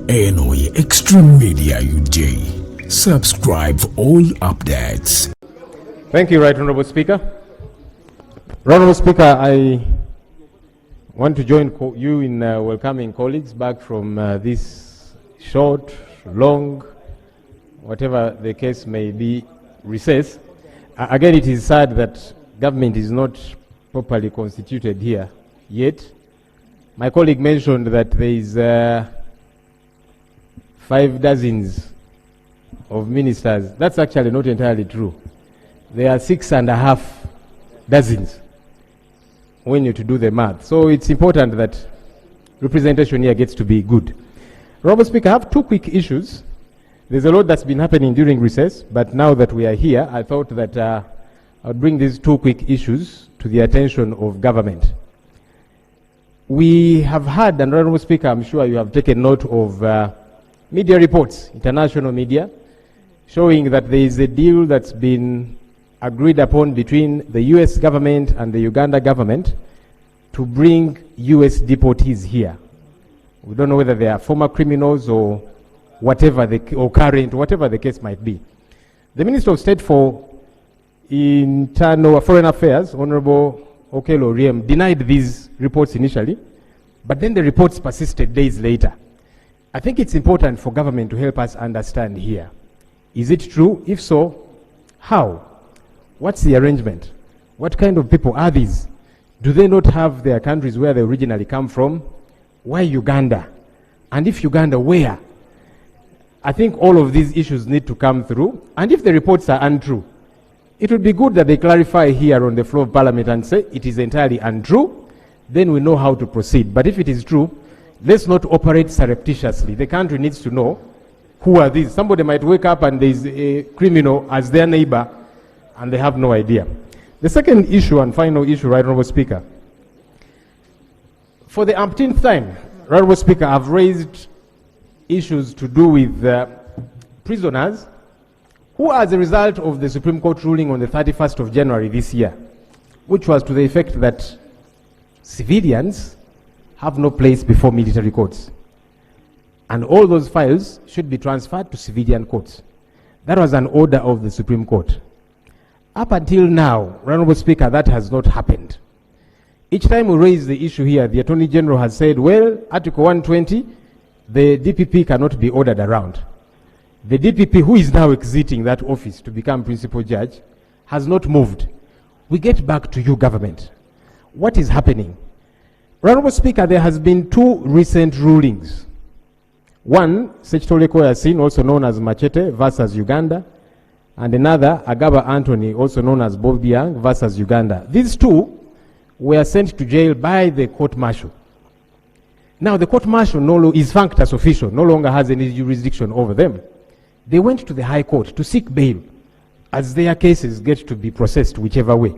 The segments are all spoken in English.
Eno Extreme Media UJ. Subscribe for all updates. Thank you, Right Honourable Speaker. Right Honourable Speaker, I want to join you in welcoming colleagues back from this short, long, whatever the case may be, recess. Again, it is sad that government is not properly constituted here yet. My colleague mentioned that there is 5 dozens of ministers. That's actually not entirely true. There are 6.5 dozens when you to do the math. So it's important that representation here gets to be good. Honourable Speaker, I have 2 quick issues. There's a lot that's been happening during recess, but now that we are here, I thought that I would bring these 2 quick issues to the attention of government. We have had, and Honourable Speaker, I'm sure you have taken note of media reports, international media, showing that there is a deal that's been agreed upon between the US government and the Uganda government to bring US deportees here. We don't know whether they are former criminals or whatever or current, whatever the case might be. The Minister of State for Foreign Affairs, Honourable Okello Oryem, denied these reports initially, but then the reports persisted days later. I think it's important for government to help us understand here. Is it true? If so, how? What's the arrangement? What kind of people are these? Do they not have their countries where they originally come from? Why Uganda? And if Uganda, where? I think all of these issues need to come through. And if the reports are untrue, it would be good that they clarify here on the floor of Parliament and say it is entirely untrue. Then we know how to proceed. But if it is true, let's not operate surreptitiously. The country needs to know who are these. Somebody might wake up and there's a criminal as their neighbor and they have no idea. The second issue and final issue, Right Honourable Speaker. For the umpteenth time, Right Honourable Speaker, I've raised issues to do with prisoners who, as a result of the Supreme Court ruling on the 31st of January this year, which was to the effect that civilians have no place before military courts, and all those files should be transferred to civilian courts. That was an order of the Supreme Court. Up until now, Honourable Speaker, that has not happened. Each time we raise the issue here, the Attorney General has said, well, Article 120, the DPP cannot be ordered around. The DPP, who is now exiting that office to become principal judge, has not moved. We get back to you, government. What is happening? Honourable Speaker, there has been 2 recent rulings. One, Sechitole Koyasin, also known as Machete versus Uganda, and another, Agaba Anthony, also known as Bob Young versus Uganda. These 2 were sent to jail by the court-martial. Now, the court-martial is functus official, no longer has any jurisdiction over them. They went to the High Court to seek bail as their cases get to be processed whichever way.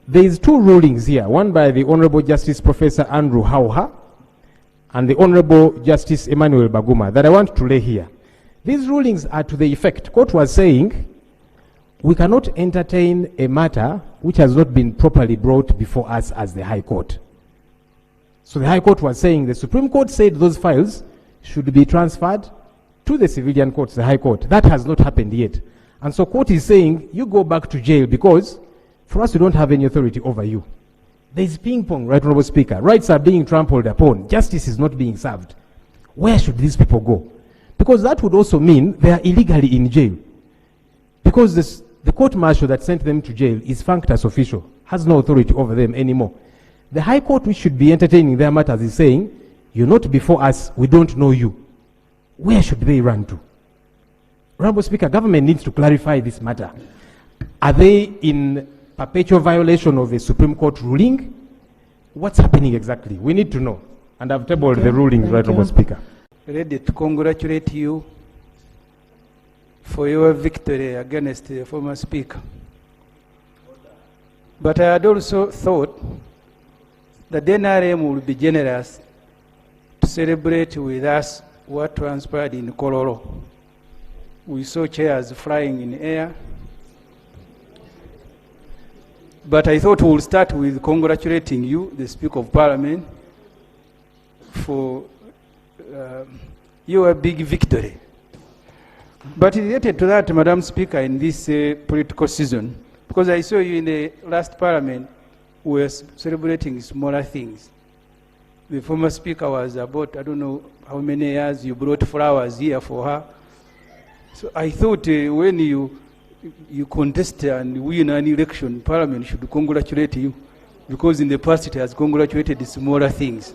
There is 2 rulings here, one by the Honourable Justice Professor Andrew Hauha and the Honourable Justice Emmanuel Baguma that I want to lay here. These rulings are to the effect, court was saying, we cannot entertain a matter which has not been properly brought before us as the High Court. So the High Court was saying, the Supreme Court said those files should be transferred to the civilian courts, the High Court. That has not happened yet. And so court is saying, you go back to jail because for us we don't have any authority over you. There is ping pong, Right Honourable Speaker. Rights are being trampled upon. Justice is not being served. Where should these people go? Because that would also mean they are illegally in jail. Because the court-martial that sent them to jail is functus official, has no authority over them anymore. The High Court, which should be entertaining their matters, is saying, you're not before us, we don't know you. Where should they run to? Honourable Speaker, government needs to clarify this matter. Are they in perpetual violation of a Supreme Court ruling? What's happening exactly? We need to know. And I've tabled the rulings, Right Honourable Speaker. Ready to congratulate you for your victory against the former Speaker. But I had also thought that the NRM would be generous to celebrate with us what transpired in Kololo. We saw chairs flying in air. But I thought we'll start with congratulating you, the Speaker of Parliament, for your big victory. But related to that, Madam Speaker, in this political season, because I saw you in the last parliament, we were celebrating smaller things. The former speaker was about, I don't know how many years, you brought flowers here for her. So I thought when you contest and win an election, Parliament should congratulate you, because in the past it has congratulated the smaller things.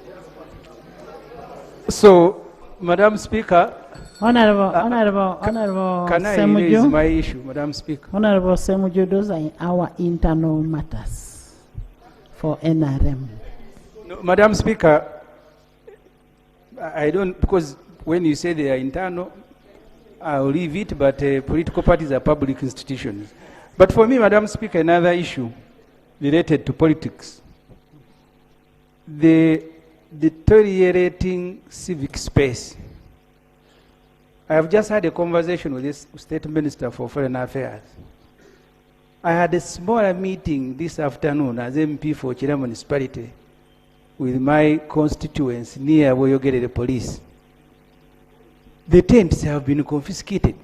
So, Madam Speaker, Honorable can I Ssemuju, raise my issue, Madam Speaker? Honorable Ssemuju, those are our internal matters for NRM. No, Madam Speaker, I don't, because when you say they are internal, I'll leave it, but political parties are public institutions. But for me, Madam Speaker, another issue related to politics. The deteriorating civic space. I have just had a conversation with this State Minister for Foreign Affairs. I had a smaller meeting this afternoon as MP for Chira Municipality with my constituents near where you get the police. The tents have been confiscated.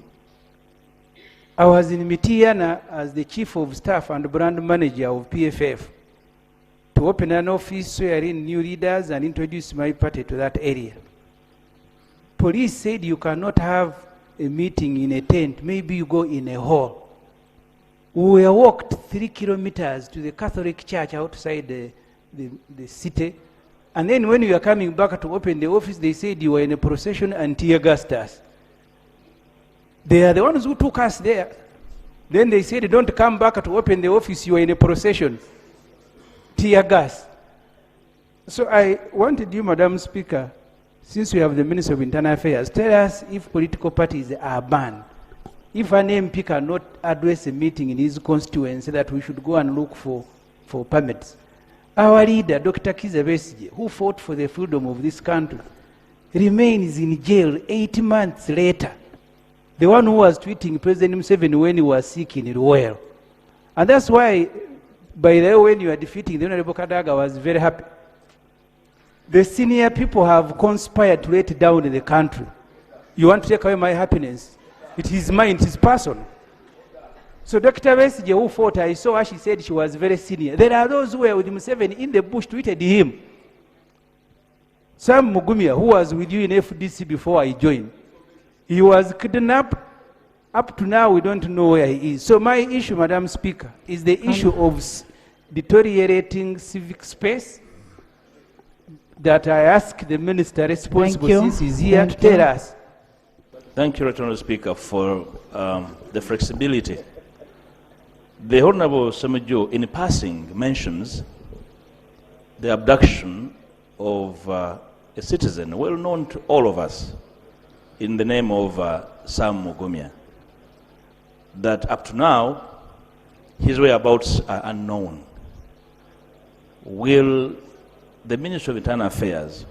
I was in Mitiana as the Chief of Staff and Brand Manager of PFF to open an office wherein new leaders and introduce my party to that area. Police said you cannot have a meeting in a tent, maybe you go in a hall. We walked 3 kilometers to the Catholic church outside the city, and then when we were coming back to open the office, they said you were in a procession and tear gassed us. They are the ones who took us there. Then they said, don't come back to open the office, you are in a procession. Tear gas. So I wanted you, Madam Speaker, since we have the Minister of Internal Affairs, tell us if political parties are banned. If an MP cannot address a meeting in his constituency, that we should go and look for permits. Our leader, Dr. Kizza Besigye, who fought for the freedom of this country, remains in jail 8 months later. The one who was tweeting President Museveni when he was sick in Ruwero. And that's why, by the way, when you are defeating the Honorable Kadaga, I was very happy. The senior people have conspired to let down the country. You want to take away my happiness? It is mine, it is personal. So Dr. Besigye, who fought, I saw her, she said she was very senior. There are those who were with Museveni in the bush, tweeted him. Sam Mugumya, who was with you in FDC before I joined, he was kidnapped. Up to now, we don't know where he is. So my issue, Madam Speaker, is the issue of deteriorating civic space that I ask the Minister responsible, since he's here, to tell us. Thank you, Honourable Speaker, for the flexibility. The Honourable Ssemuju, in passing, mentions the abduction of a citizen well known to all of us in the name of Sam Mugumya. That up to now, his whereabouts are unknown. Will the Ministry of Internal Affairs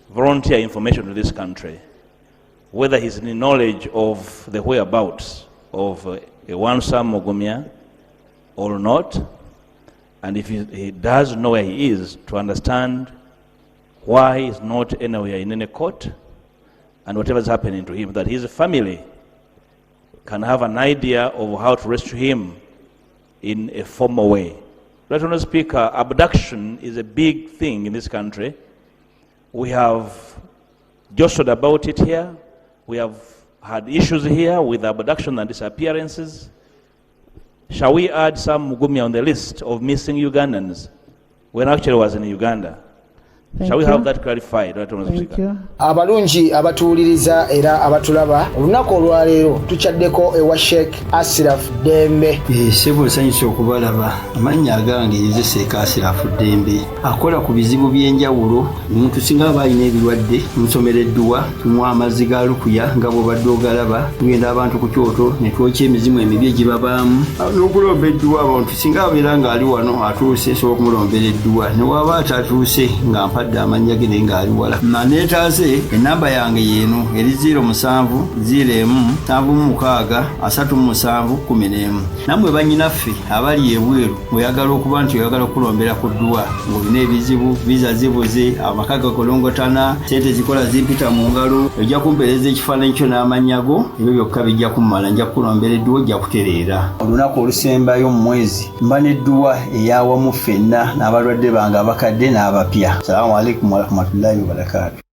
volunteer information to this country whether he's in knowledge of the whereabouts of one Sam Mugumya or not, and if he does know where he is, to understand why he's not anywhere in any court, and whatever is happening to him, that his family can have an idea of how to rescue him in a formal way. Honourable Speaker, abduction is a big thing in this country. We have jostled about it here. We have had issues here with abduction and disappearances. Shall we add Sam Mugumya on the list of missing Ugandans when actually was in Uganda? Shall we have that clarified? Thank you. Abalungi abatuuliriza era abatulaba olunaku olwaleero tuchaddeko ewa Sheikh Asiraf Dembe. Sebo sanyusa okubalaba amannya agange ye Seeka Asiraf Dembe akola ku bizibu by'enjawulo. Omuntu singa aba alina ebirwadde musomereddwa tunywa amazzi ga lukuya nga bw'obadde ogalaba, tugenda abantu ku kyoto ne twokya emizimu emibi egibabaamu n'okulombeddwa abantu singa abeera ng'ali wano atuuse sobola okumulombereddwa ne waba atatuuse nga wadde amannya ge nga ali wala neetaase enamba yange yeeno eri 0701763711 nammwe bannyinaffe abali ebweru oyagala okuba nti oyagala okulombera ku ddwa ng'olina ebizibu viza zibuze amaka gakolongotana sente zikola zimpita mu ngalo ojja kumpeereza ekifaananyi kyo n'amanyago ebyo byokka bijja kummala nja kukulombera edduwa ojja kutereera olunaku olusembayo mu mwezi mba n'edduwa eyawamu ffenna n'abalwadde bange abakadde n'abapya. Salaamu alaikum warahmatullahi wabarakatuh.